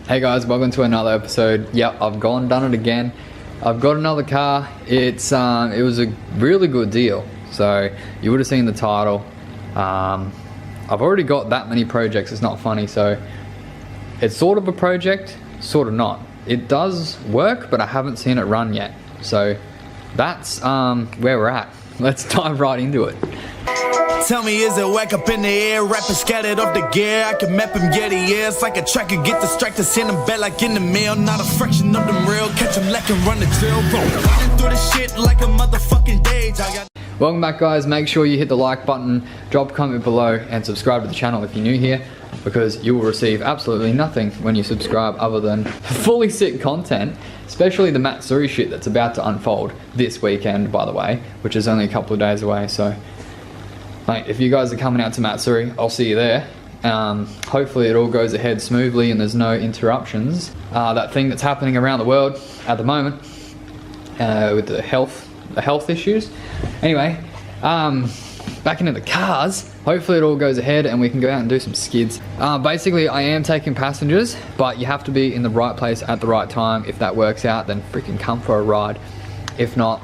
Hey guys, welcome to another episode. Yep, I've done it again. I've got another car. It was a really good deal. So you would have seen the title. I've already got that many projects, it's not funny. So it's sort of a project, sort of not. It does work, but I haven't seen it run yet. So that's where we're at. Let's dive right into it. Tell me, is it whack up in the air? Rapping scattered off the gear. I can map him, get the air. It's like a tracker, get distracted, send him back like in the mail. Not a fraction of them real. Catch him like and run the drill. Running through the shit like a motherfucking dage. Welcome back, guys. Make sure you hit the like button, drop a comment below, and subscribe to the channel if you're new here, because you will receive absolutely nothing when you subscribe other than fully sick content, especially the Matsuri shit that's about to unfold this weekend, by the way, which is only a couple of days away. So like, if you guys are coming out to Matsuri, I'll see you there. Hopefully it all goes ahead smoothly and there's no interruptions. That thing that's happening around the world at the moment with the health issues. Anyway, back into the cars. Hopefully it all goes ahead and we can go out and do some skids. Basically, I am taking passengers, but you have to be in the right place at the right time. If that works out, then freaking come for a ride. If not,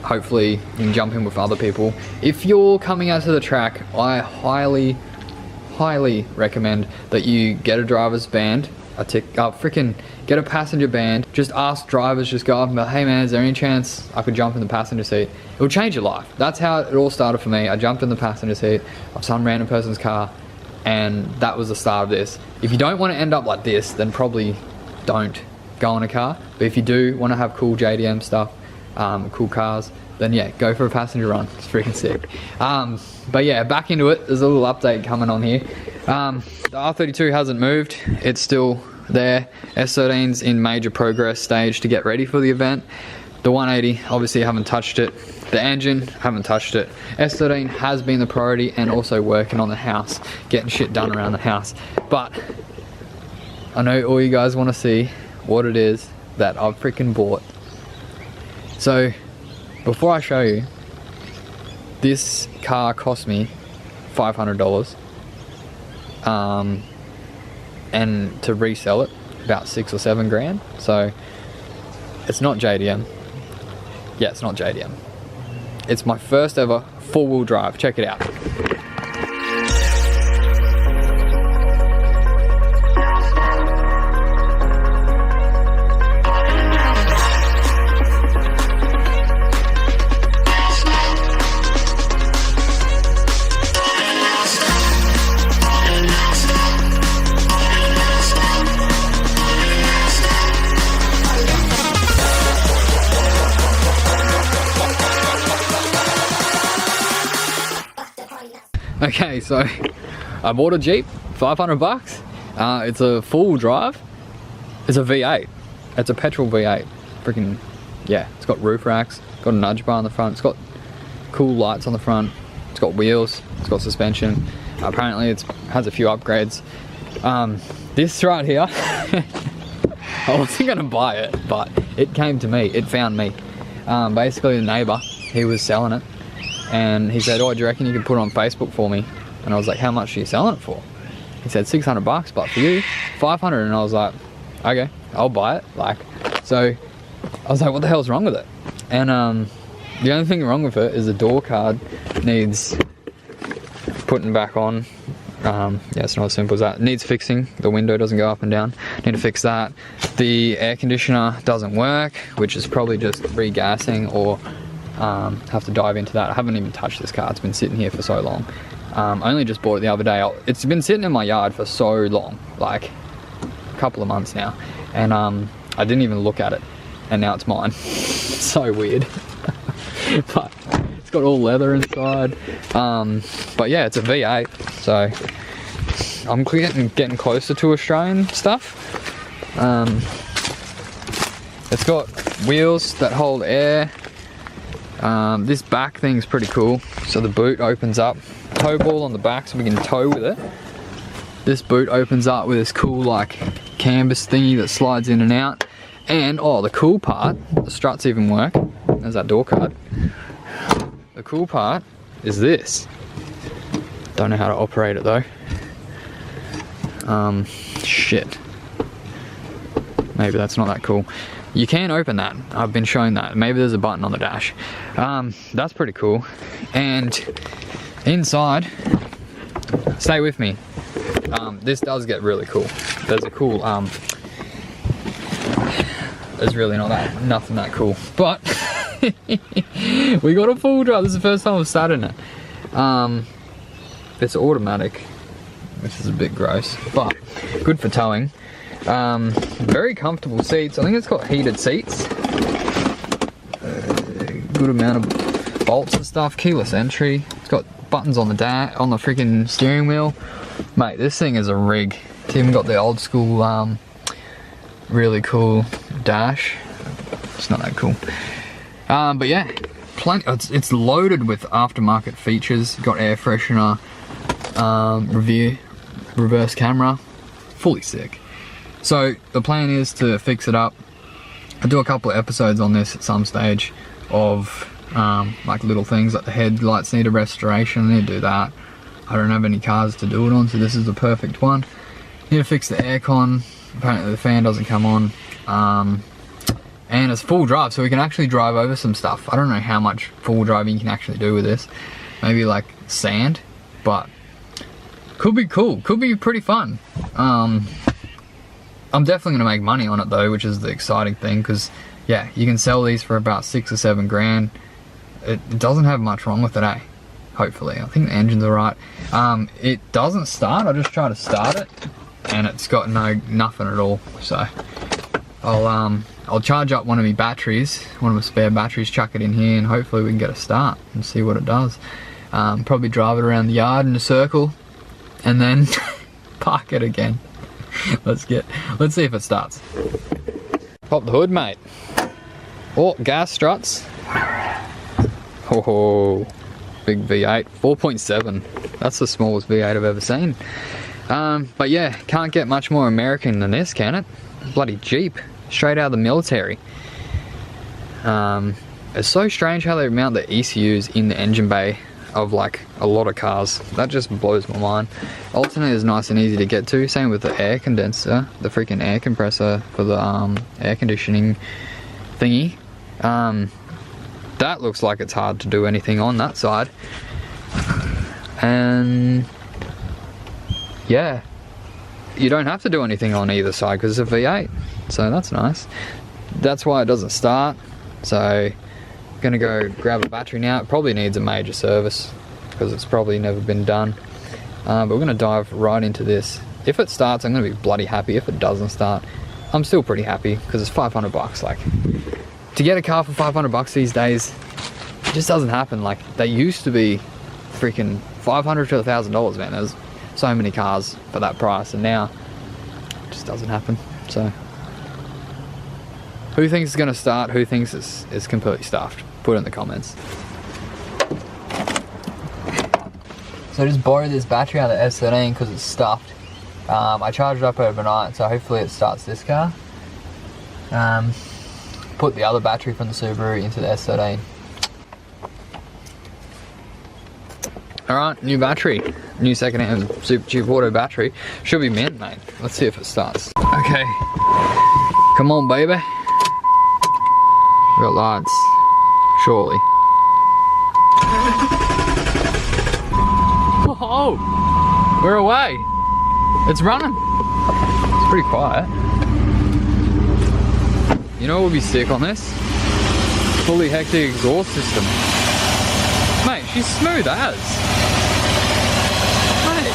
hopefully you can jump in with other people. If you're coming out to the track, I highly recommend that you get a driver's band, get a passenger band. Just ask drivers, just go up and be like, hey man, is there any chance I could jump in the passenger seat? It will change your life. That's how it all started for me. I jumped in the passenger seat of some random person's car, and that was the start of this. If you don't want to end up like this, then probably don't go in a car. But if you do want to have cool JDM stuff, cool cars, then yeah, go for a passenger run. It's freaking sick. But yeah, back into it. There's a little update coming on here. The R32 hasn't moved. It's still there. S13's in major progress stage to get ready for the event. The 180, obviously haven't touched it. The engine, haven't touched it. S13 has been the priority, and also working on the house, getting shit done around the house. But I know all you guys want to see what it is that I've freaking bought. So before I show you, this car cost me $500, and to resell it about 6 or 7 grand. So it's not JDM. Yeah, it's not JDM. It's my first ever four-wheel drive. Check it out. Okay, so I bought a Jeep, 500 bucks. It's a full drive. It's a V8. It's a petrol V8. Freaking, yeah, it's got roof racks, got a nudge bar on the front, it's got cool lights on the front, it's got wheels, it's got suspension. Apparently it has a few upgrades. This right here, I wasn't gonna buy it, but it came to me, it found me. Basically the neighbor, he was selling it. And he said, oh, do you reckon you could put it on Facebook for me? And I was like, how much are you selling it for? He said, 600 bucks, but for you, 500. And I was like, okay, I'll buy it. Like, so I was like, what the hell's wrong with it? And the only thing wrong with it is the door card needs putting back on. Yeah, it's not as simple as that. It needs fixing. The window doesn't go up and down. Need to fix that. The air conditioner doesn't work, which is probably just regassing, or have to dive into that. I haven't even touched this car. It's been sitting here for so long. I only just bought it the other day. It's been sitting in my yard for so long, like a couple of months now, and I didn't even look at it, and now it's mine. So weird. But it's got all leather inside. But yeah, it's a V8, so I'm getting closer to Australian stuff. It's got wheels that hold air. This back thing's pretty cool. So the boot opens up, tow ball on the back so we can tow with it. This boot opens up with this cool like canvas thingy that slides in and out. And oh, the cool part, the struts even work. There's that door card. The cool part is this. Don't know how to operate it though. Shit. Maybe that's not that cool. You can open that. I've been shown that. Maybe there's a button on the dash. That's pretty cool. And inside, stay with me. This does get really cool. There's a cool, there's really nothing that cool. But we got a full drive. This is the first time I've sat in it. It's automatic, which is a bit gross, but good for towing. Very comfortable seats. I think it's got heated seats. Good amount of bolts and stuff. Keyless entry. It's got buttons on the freaking steering wheel. Mate, this thing is a rig. It's even got the old school, really cool dash. It's not that cool. But yeah, it's loaded with aftermarket features. Got air freshener, reverse camera, fully sick. So the plan is to fix it up. I'll do a couple of episodes on this at some stage of like little things, like the headlights need a restoration. I need to do that. I don't have any cars to do it on, so this is the perfect one. Need to fix the aircon. Apparently the fan doesn't come on. And it's full drive, so we can actually drive over some stuff. I don't know how much full driving you can actually do with this. Maybe like sand, but could be cool. Could be pretty fun. I'm definitely gonna make money on it though, which is the exciting thing, because yeah, you can sell these for about 6 or 7 grand. It doesn't have much wrong with it, eh? Hopefully. I think the engine's alright. It doesn't start. I just try to start it and it's got nothing at all. So I'll charge up one of my batteries, one of my spare batteries, chuck it in here, and hopefully we can get a start and see what it does. Probably drive it around the yard in a circle and then park it again. Let's see if it starts. Pop the hood, mate. Oh, gas struts. Oh, big V8, 4.7. That's the smallest V8 I've ever seen. But yeah, can't get much more American than this, can it? Bloody Jeep, straight out of the military. It's so strange how they mount the ECUs in the engine bay of like a lot of cars. That just blows my mind. Alternator is nice and easy to get to. Same with the air condenser, the freaking air compressor for the air conditioning thingy. That looks like it's hard to do anything on that side. And yeah, you don't have to do anything on either side because it's a V8, so that's nice. That's why it doesn't start. So gonna go grab a battery now. It probably needs a major service because it's probably never been done. But we're gonna dive right into this. If it starts, I'm gonna be bloody happy. If it doesn't start, I'm still pretty happy because it's 500 bucks. Like, to get a car for 500 bucks these days, it just doesn't happen. Like, they used to be freaking $500 to $1,000, man. There's so many cars for that price, and now it just doesn't happen. So who thinks it's gonna start? Who thinks it's completely stuffed? Put it in the comments. So I just borrowed this battery out of the S13 because it's stuffed. I charged it up overnight, so hopefully it starts this car. Put the other battery from the Subaru into the S13. Alright, new battery. New second-hand super cheap auto battery. Should be mint, mate. Let's see if it starts. Okay. Come on, baby. We got lights. Surely. Oh! We're away! It's running! It's pretty quiet. You know what would be sick on this? Fully hectic exhaust system. Mate, she's smooth as. Mate.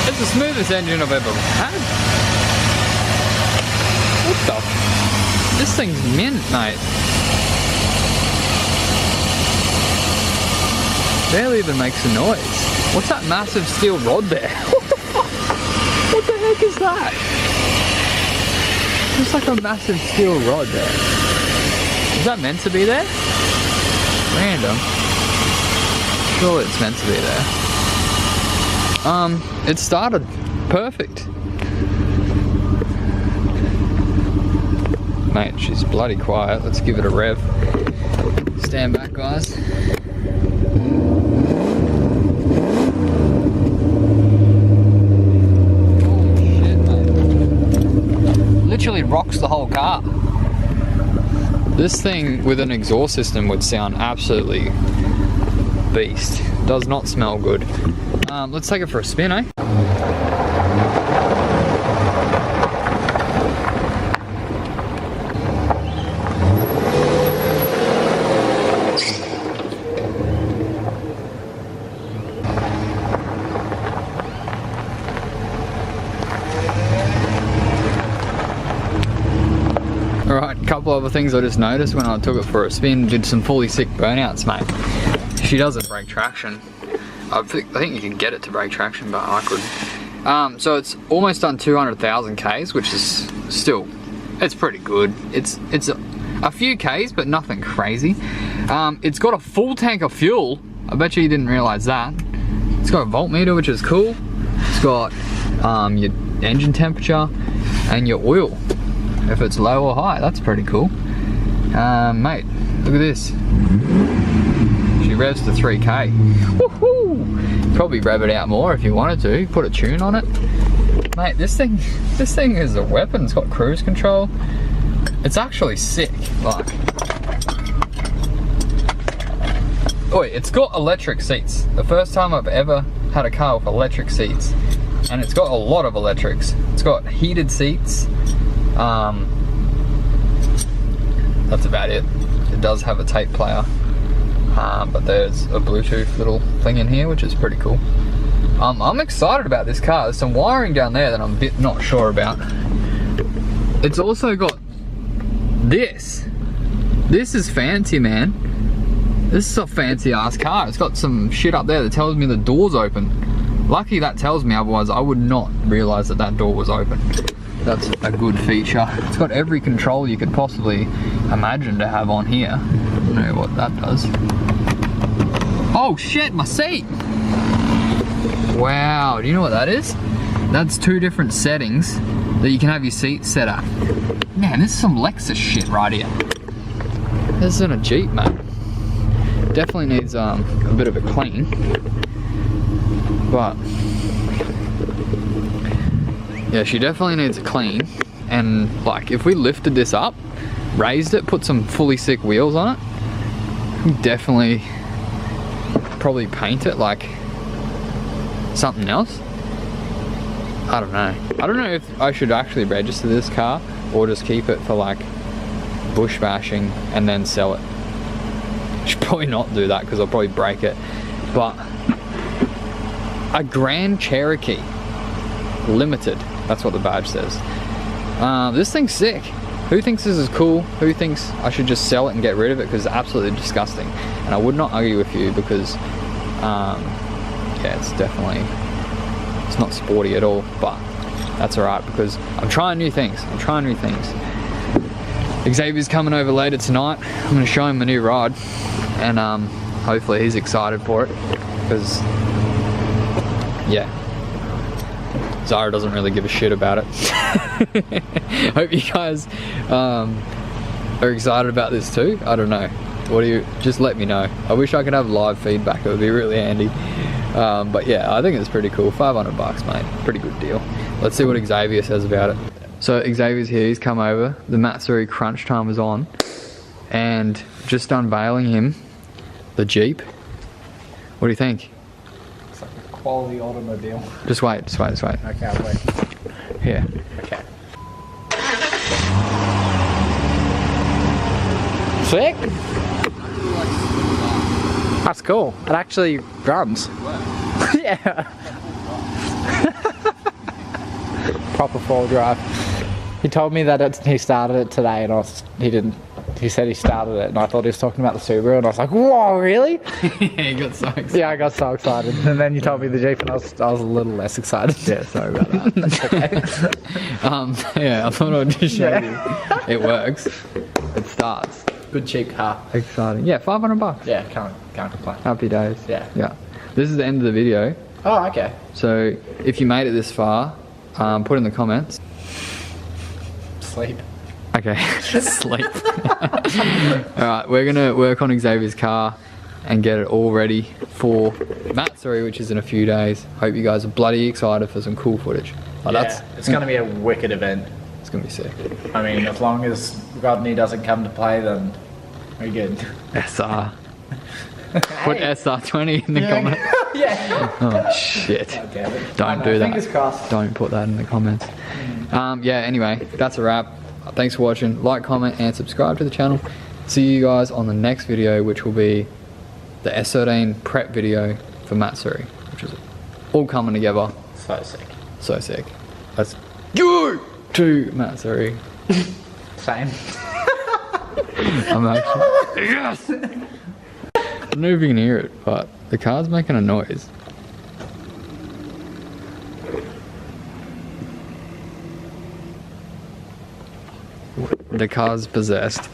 It's the smoothest engine I've ever had. What the? This thing's mint, mate. Barely even makes a noise. What's that massive steel rod there? What the fuck? What the heck is that? It's like a massive steel rod there. Is that meant to be there? Random. Surely it's meant to be there. It started perfect. Mate, she's bloody quiet. Let's give it a rev. Stand back, guys. literally rocks the whole car. This thing with an exhaust system would sound absolutely beast. Does not smell good. Let's take it for a spin, eh? Alright, a couple other things I just noticed when I took it for a spin. Did some fully sick burnouts, mate. She doesn't brake traction. I think you can get it to brake traction, but I couldn't. So it's almost done 200,000 Ks, which is still, it's pretty good. It's a few Ks, but nothing crazy. It's got a full tank of fuel. I bet you didn't realize that. It's got a voltmeter, which is cool. It's got your engine temperature and your oil. If it's low or high, that's pretty cool. Mate, look at this. She revs to 3K. Woohoo! Probably rev it out more if you wanted to. Put a tune on it. Mate, this thing is a weapon. It's got cruise control. It's actually sick. Like, oi, it's got electric seats. The first time I've ever had a car with electric seats. And it's got a lot of electrics. It's got heated seats. That's about it. It does have a tape player, but there's a Bluetooth little thing in here, which is pretty cool. I'm excited about this car. There's some wiring down there that I'm a bit not sure about. It's also got this. This is fancy, man. This is a fancy ass car. It's got some shit up there that tells me the door's open. Lucky that tells me, otherwise I would not realize that that door was open. That's a good feature. It's got every control you could possibly imagine to have on here. I don't know what that does. Oh shit, my seat! Wow, do you know what that is? That's 2 different settings that you can have your seat set at. Man, this is some Lexus shit right here. This isn't a Jeep, mate. Definitely needs a bit of a clean. But yeah, she definitely needs a clean. And like, if we lifted this up, raised it, put some fully sick wheels on it, definitely probably paint it like something else. I don't know. I don't know if I should actually register this car or just keep it for like bush bashing and then sell it. I should probably not do that because I'll probably break it. But a Grand Cherokee Limited, that's what the badge says. This thing's sick. Who thinks this is cool? Who thinks I should just sell it and get rid of it because it's absolutely disgusting? And I would not argue with you because yeah, it's definitely, it's not sporty at all, but that's alright because I'm trying new things. I'm trying new things. Xavier's coming over later tonight. I'm going to show him a new ride and hopefully he's excited for it because yeah, Zara doesn't really give a shit about it. Hope you guys are excited about this too. I don't know. What do you, just let me know. I wish I could have live feedback. It would be really handy. But yeah, I think it's pretty cool. 500 bucks, mate. Pretty good deal. Let's see what Xavier says about it. So Xavier's here, he's come over. The Matsuri crunch time is on. And just unveiling him the Jeep. What do you think? It's like a quality automobile. Just wait, just wait, just wait. Okay, I'll wait. Here. Okay. Sick? That's cool. It actually runs. Yeah. Proper four-wheel drive. He told me that he started it today, and he said he started it, and I thought he was talking about the Subaru, and I was like, whoa, really? Yeah, you got so excited. Yeah, I got so excited. And then you told me the Jeep, and I was a little less excited. Yeah, sorry about that. That's okay. Yeah, I thought I'd just show you. It works. It starts. Good cheap car. Exciting. Yeah, 500 bucks. Yeah, can't complain. Happy days. Yeah. Yeah. This is the end of the video. Oh, okay. So if you made it this far, put in the comments. Sleep. Okay, sleep. Alright, we're gonna work on Xavier's car and get it all ready for Matsuri, which is in a few days. Hope you guys are bloody excited for some cool footage. Like, Yeah, it's gonna be a wicked event. It's gonna be sick. I mean, as long as Rodney doesn't come to play, then we're good. SR. Put SR20 in the comments. Yeah. Oh shit. Okay. Don't do that. Fingers crossed. Don't put that in the comments. Yeah, anyway, that's a wrap. Thanks for watching. Like, comment, and subscribe to the channel. See you guys on the next video, which will be the S13 prep video for Matsuri, which is all coming together. So sick. So sick. Let's go to Matsuri. Same. I'm actually... Yes! I don't know if you can hear it, but the car's making a noise. The car's possessed.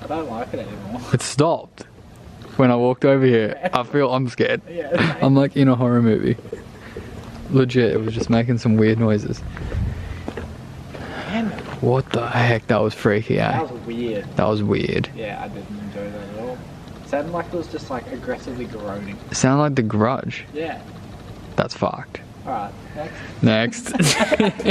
I don't like it anymore. It stopped when I walked over here. I'm scared. Yeah. I'm like in a horror movie. Legit, it was just making some weird noises. Man, What the heck? That was freaky, eh? that was weird. That was weird. Yeah, I didn't enjoy that at all. It sounded like it was just like aggressively groaning. It sounded like The Grudge. Yeah. That's fucked. Alright, next. Next.